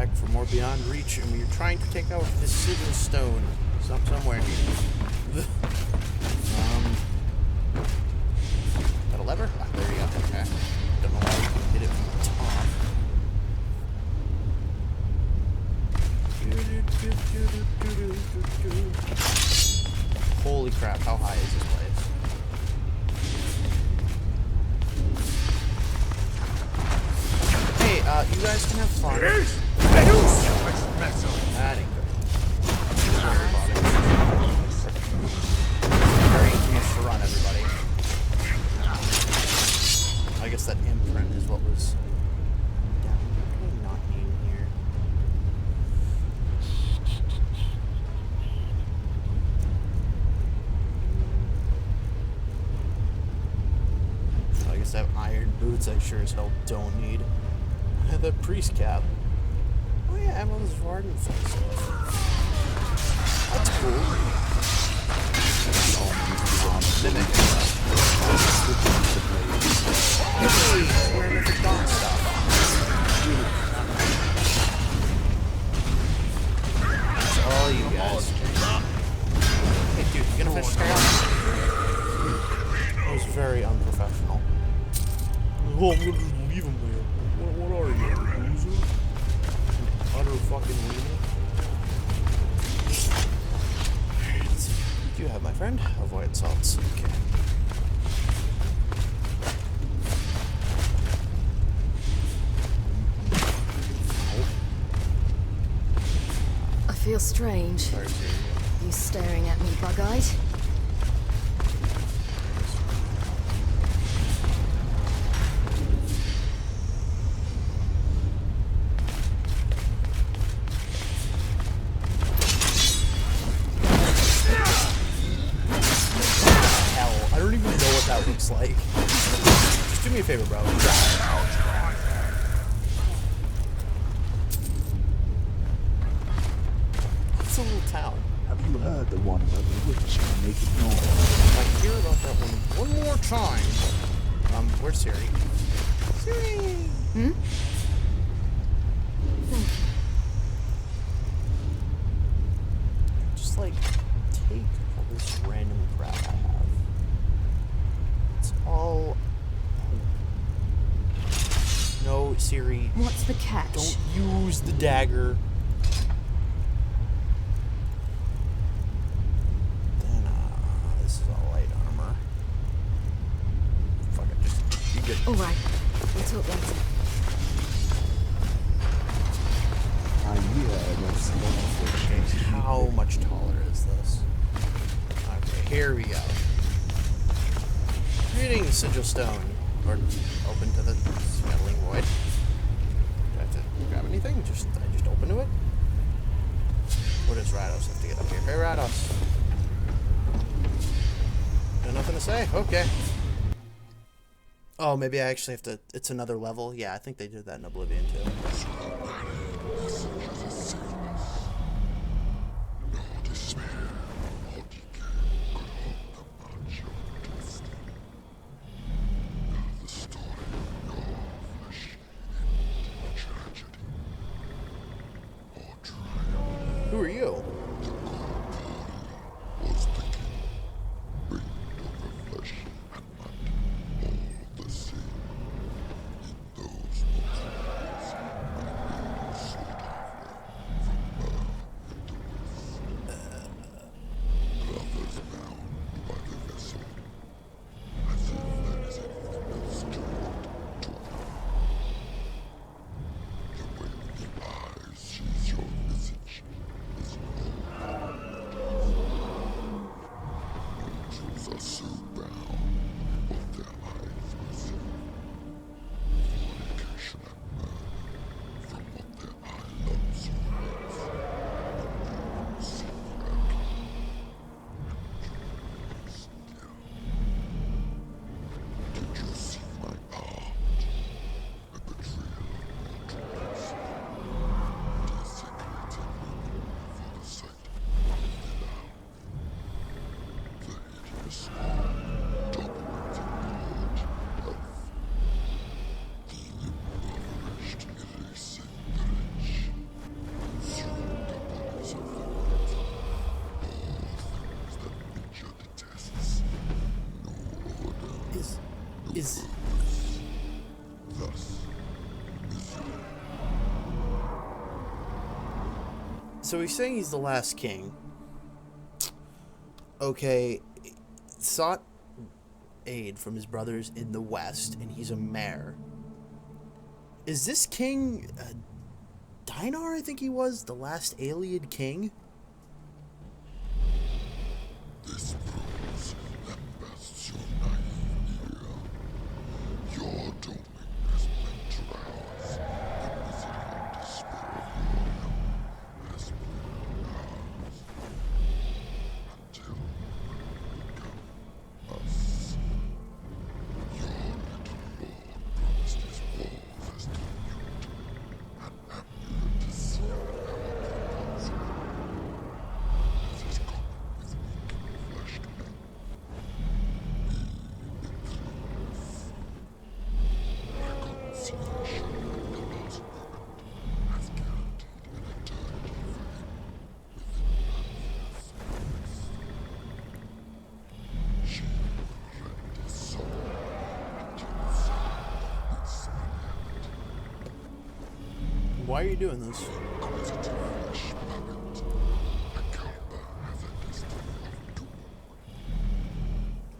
back for more Beyond Reach, and we're trying to take out this sigil stone somewhere here. Got a lever? Ah, there you go. Okay. Don't know why we can hit it from the top. Holy crap, how high is this place? Hey, you guys can have fun. That ain't good. Very easy to run, everybody. I guess that imprint is what was definitely not needed here. I guess I have iron boots I sure as hell don't need. The priest cap. Oh yeah, Emerald's Varden face. That's cool. Hey, wearing the dawn stuff. That's all you guys. Hey dude, you gonna finish Skyrim? That was very unprofessional. Oh, I'm gonna just leave him there. What are you, a loser? Utter fucking loser? You have, my friend. Avoid salts. Okay. I feel strange. Sorry, You staring at me, bug-eyed? Like, just do me a favor, bro. It's a little town. Have you heard the one about the witch making noise? I hear about that one more time. Where's Siri? Siri! Hmm? Just like take all this random crap I have. It's all. No, Siri. What's the catch? Don't use the dagger. Then, this is all light armor. Fuck it, just be good. Alright, we'll talk later. Okay, how much taller is this? Okay, here we go. Reading Sigil Stone. Or open to the scuttling void. Do I have to grab anything? I just open to it? What does Rados have to get up here? Hey, Rados. Got nothing to say? Okay. Oh, maybe I actually have to... It's another level? Yeah, I think they did that in Oblivion, too. Who are you? is... So he's saying he's the last king. Okay, sought aid from his brothers in the west, and he's a mayor. Is this king Dinar, I think he was, the last Alien king? This proves that bests your naive ear. Your doing has been trials. The misery and despair of your realm has been ours. Until we become us. Your little lord promised his walls as tribute, and Namira deceived our proposal. As his common with weak fleshed men, we in triumph. Reconciliation at the last moment has guaranteed an eternity for him within Namira's embrace. She will rend his soul until his soul meets reality. Why are you doing this? Inquisitive flesh puppet, a Kalpa has a destiny of doom.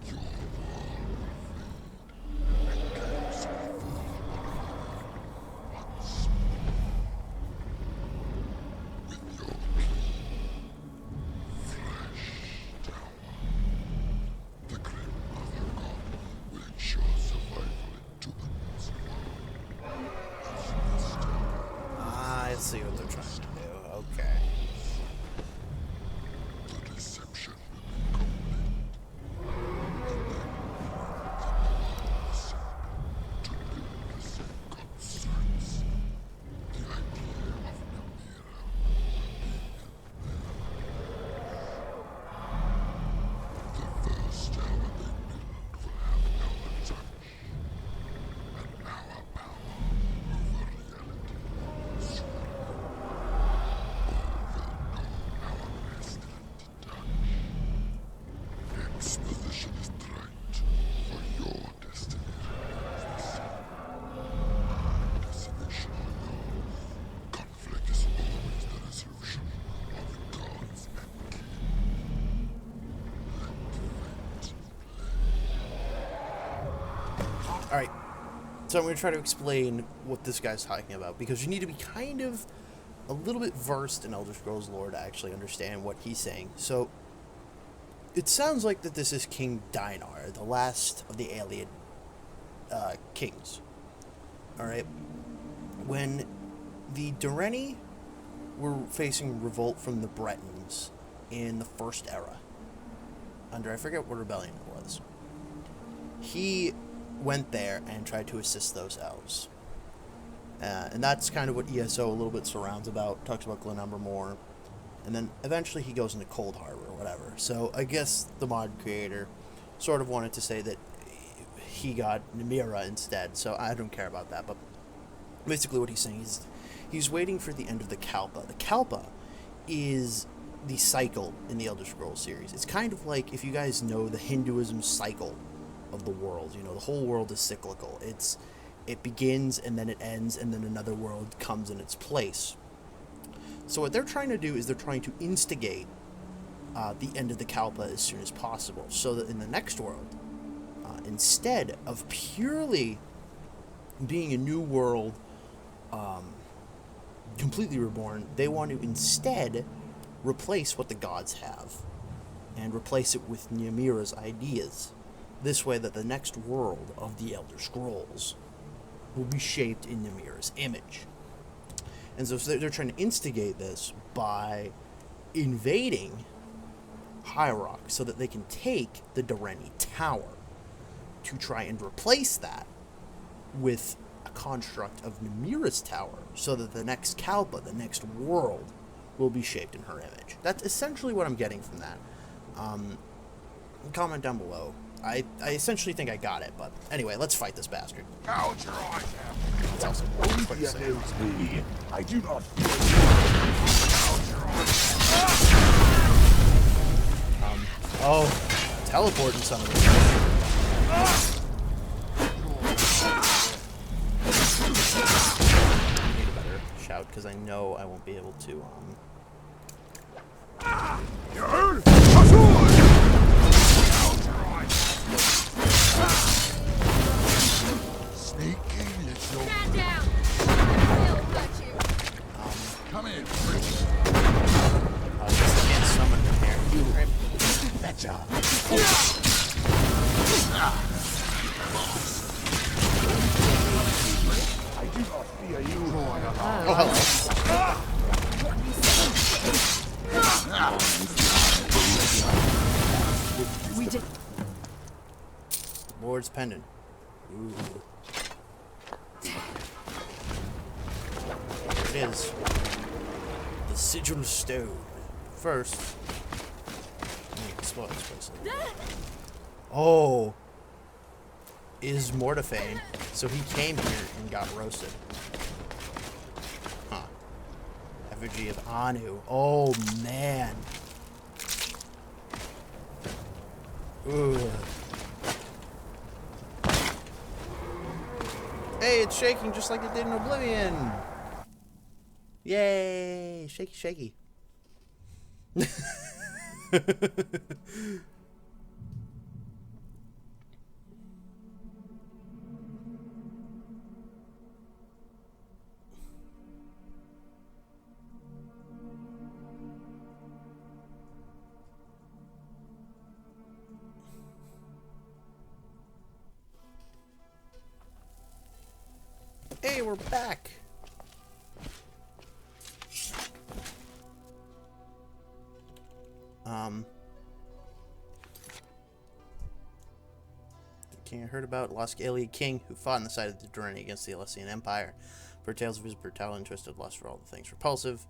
Your war will fade, and chaos will fall once more. With your king, Flesh Tower, the grim Mother God will ensure survival in Tuban's world. As this tower I see what they're trying to do. Okay. the deception will be complete. And then the to build the same concerns. The idea of Namira the first tower they build will have our touch. And our power over reality will swallow. All will know our pestilent touch. Exposition is trite, for your destiny remains the same. Decimation or no, conflict is always the resolution of gods and kin. Let fate play. Alright. So I'm going to try to explain what this guy's talking about, because you need to be kind of a little bit versed in Elder Scrolls lore to actually understand what he's saying. So, it sounds like that this is King Dinar, the last of the alien kings. Alright? When the Dureni were facing revolt from the Bretons in the First Era, under, I forget what rebellion it was, he went there and tried to assist those elves. And that's kind of what ESO a little bit surrounds about, talks about Glenumber more. And then eventually he goes into Cold Harbor or whatever. So I guess the mod creator sort of wanted to say that he got Namira instead, so I don't care about that. But basically what he's saying is he's waiting for the end of the Kalpa. The Kalpa is the cycle in the Elder Scrolls series. It's kind of like, if you guys know the Hinduism cycle of the world, you know, the whole world is cyclical. It begins and then it ends and then another world comes in its place. So what they're trying to do is they're trying to instigate the end of the Kalpa as soon as possible, so that in the next world, instead of purely being a new world, completely reborn, they want to instead replace what the gods have and replace it with Namira's ideas. This way that the next world of the Elder Scrolls will be shaped in Namira's image. And so they're trying to instigate this by invading High Rock so that they can take the Dureni Tower to try and replace that with a construct of Namira's Tower so that the next Kalpa, the next world, will be shaped in her image. That's essentially what I'm getting from that. Comment down below. I essentially think I got it, but anyway, let's fight this bastard. Gouge your eyes out. That's also what I'm Olivia saying. knows me. I do not fear Gouge your eyes out. Oh, teleporting some of this. out because I know I won't be able to. Sneaky little. Stand down! I'll hurt you! Come in. I just can't summon him here. Right. Better. I do not fear you. Oh, hello. We did. Lord's Pendant. Ooh. There it is. The sigil stone. First, let me explore this place. Oh. Is Mortifane. So he came here and got roasted. Huh. Effigy of Anu. Oh, man. Ooh. Hey, it's shaking just like it did in Oblivion. Yay! Shaky, shaky. Hey, we're back. The king I heard about, lost alien king who fought on the side of the journey against the Alessian Empire. For tales of his brutality and twisted lust for all the things repulsive.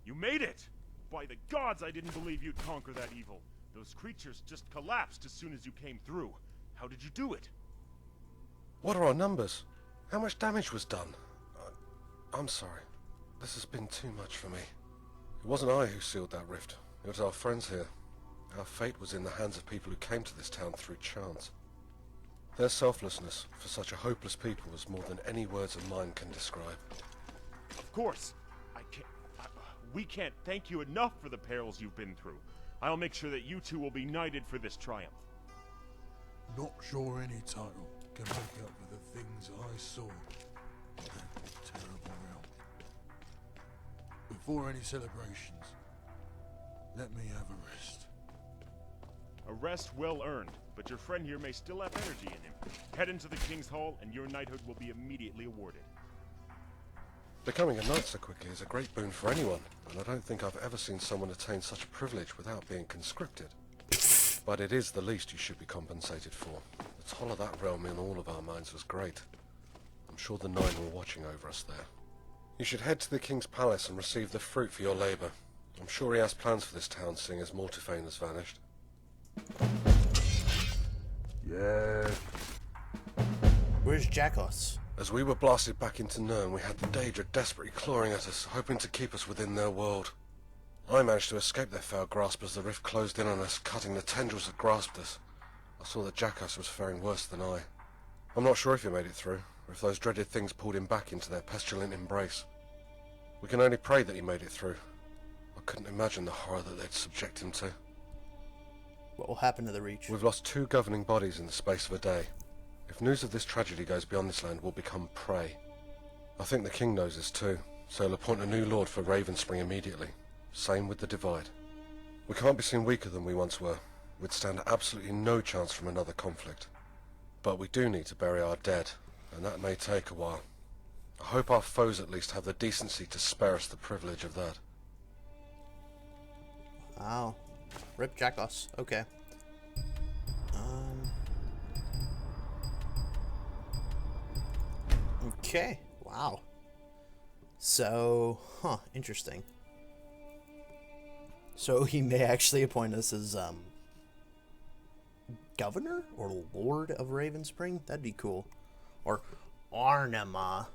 You made it! By the gods, I didn't believe you'd conquer that evil. Those creatures just collapsed as soon as you came through. How did you do it? What are our numbers? How much damage was done? I'm sorry. This has been too much for me. It wasn't I who sealed that rift. It was our friends here. Our fate was in the hands of people who came to this town through chance. Their selflessness for such a hopeless people was more than any words of mine can describe. Of course. We can't thank you enough for the perils you've been through. I'll make sure that you two will be knighted for this triumph. Not sure any title can make up for the things I saw in that terrible realm. Before any celebrations, let me have a rest. A rest well earned, but your friend here may still have energy in him. Head into the King's Hall, and your knighthood will be immediately awarded. Becoming a knight so quickly is a great boon for anyone, and I don't think I've ever seen someone attain such a privilege without being conscripted. But it is the least you should be compensated for. The toll of that realm in all of our minds was great. I'm sure the Nine were watching over us there. You should head to the King's Palace and receive the fruit for your labour. I'm sure he has plans for this town, seeing as Mortifane has vanished. Yeah. Where's Jackos? As we were blasted back into Nern, we had the Daedra desperately clawing at us, hoping to keep us within their world. I managed to escape their foul grasp as the rift closed in on us, cutting the tendrils that grasped us. I saw that Jackos was faring worse than I. I'm not sure if he made it through, or if those dreaded things pulled him back into their pestilent embrace. We can only pray that he made it through. I couldn't imagine the horror that they'd subject him to. What will happen to the Reach? We've lost 2 governing bodies in the space of a day. If news of this tragedy goes beyond this land, we'll become prey. I think the king knows this too, so he'll appoint a new lord for Ravenspring immediately. Same with the Divide. We can't be seen weaker than we once were. We'd stand absolutely no chance from another conflict. But we do need to bury our dead, and that may take a while. I hope our foes at least have the decency to spare us the privilege of that. Wow. Rip Jackos. Okay. Okay. Wow. So, interesting. So he may actually appoint us as, governor or lord of Ravenspring? That'd be cool. Or Arnema.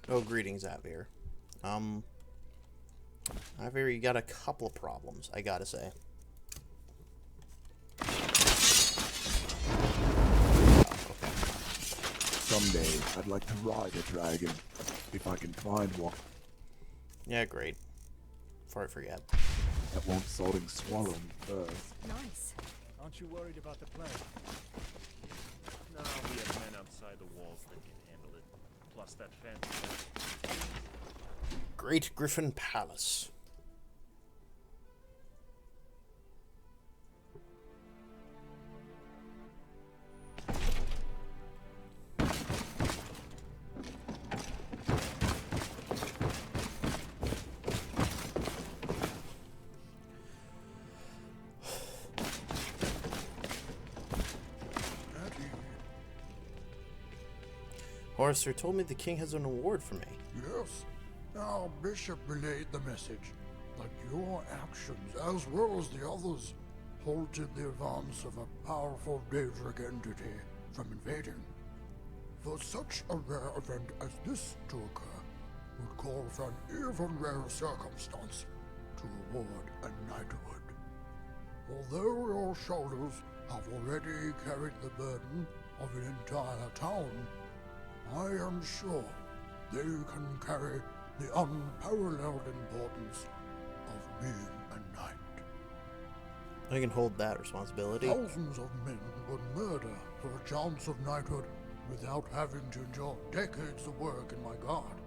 Oh, greetings, Avir. Avir, you got a couple of problems, I gotta say. Someday, I'd like to ride a dragon, if I can find one. Yeah, great. Before I forget. That won't salting swallow me first. Nice. Aren't you worried about the plague? No, we have men outside the walls that can handle it. Plus that fancy. Great Griffin Palace. Horster told me the king has an award for me. Yes, our bishop relayed the message that your actions, as well as the others, halted the advance of a powerful Daedric entity from invading. For such a rare event as this to occur would call for an even rarer circumstance to award a knighthood. Although your shoulders have already carried the burden of an entire town, I am sure they can carry the unparalleled importance of being a knight. I can hold that responsibility. Thousands of men would murder for a chance of knighthood without having to endure decades of work in my guard.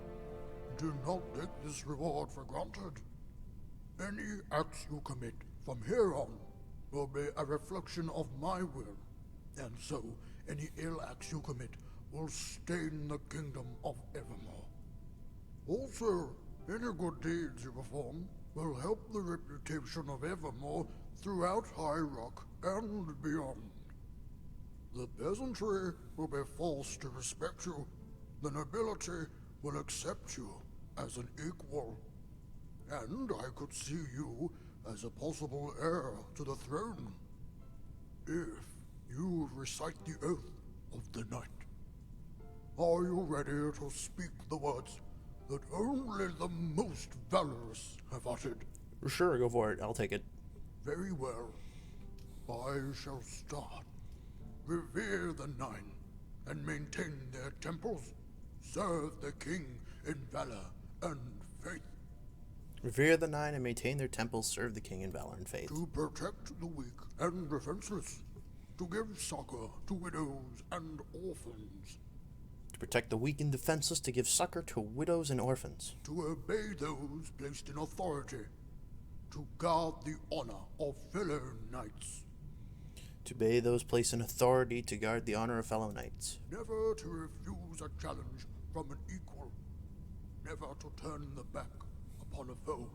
Do not take this reward for granted. Any acts you commit from here on will be a reflection of my will, and so any ill acts you commit will stain the kingdom of Evermore. Also, any good deeds you perform will help the reputation of Evermore throughout High Rock and beyond. The peasantry will be forced to respect you. The nobility will accept you as an equal. And I could see you as a possible heir to the throne, if you recite the oath of the knight. Are you ready to speak the words that only the most valorous have uttered? Sure, go for it. I'll take it. Very well. I shall start. Revere the Nine, and maintain their temples. Serve the king in valor and faith. Revere the Nine and maintain their temples, serve the king in valor and faith. To protect the weak and defenseless. To give succor to widows and orphans. To protect the weak and defenseless, to give succor to widows and orphans. To obey those placed in authority. To guard the honor of fellow knights. To obey those placed in authority, to guard the honor of fellow knights. Never to refuse a challenge from an equal. Never to turn the back upon a foe.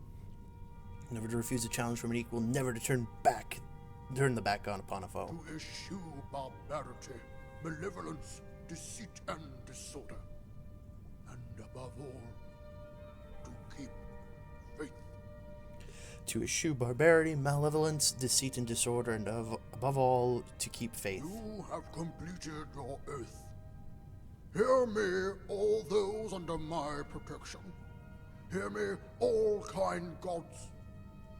Never to refuse a challenge from an equal, never to turn the back on upon a foe. To eschew barbarity, malevolence, deceit and disorder. And above all, to keep faith. To eschew barbarity, malevolence, deceit, and disorder, and above all, to keep faith. You have completed your oath. Hear me, all those under my protection. Hear me, all kind gods.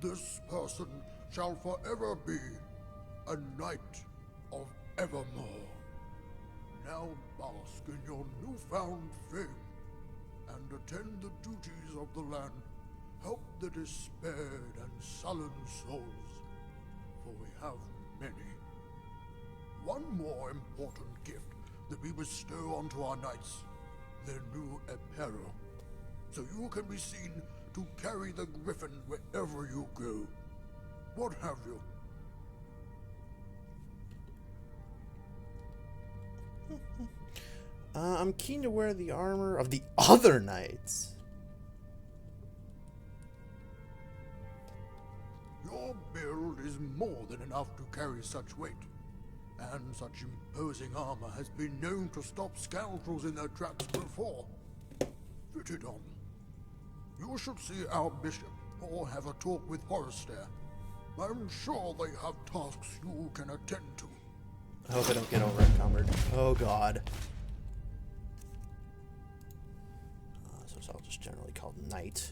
This person shall forever be a knight of Evermore. Now bask in your newfound fame, and attend the duties of the land. Help the despaired and sullen souls, for we have many. One more important gift that we bestow onto our knights, their new apparel, so you can be seen to carry the griffin wherever you go. What have you? I'm keen to wear the armor of the other knights. Your build is more than enough to carry such weight, and such imposing armor has been known to stop scoundrels in their tracks before. Fit it on. You should see our bishop, or have a talk with Horster. I'm sure they have tasks you can attend to. I hope I don't get over encumbered. Oh god. just generally called knight.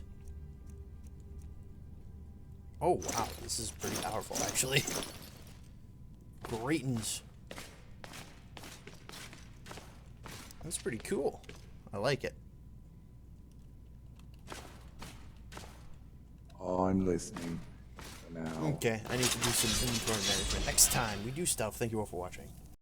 Oh wow, this is pretty powerful actually. Greatens. That's pretty cool. I like it. I'm listening. For now. Okay, I need to do some inventory management next time we do stuff. Thank you all for watching.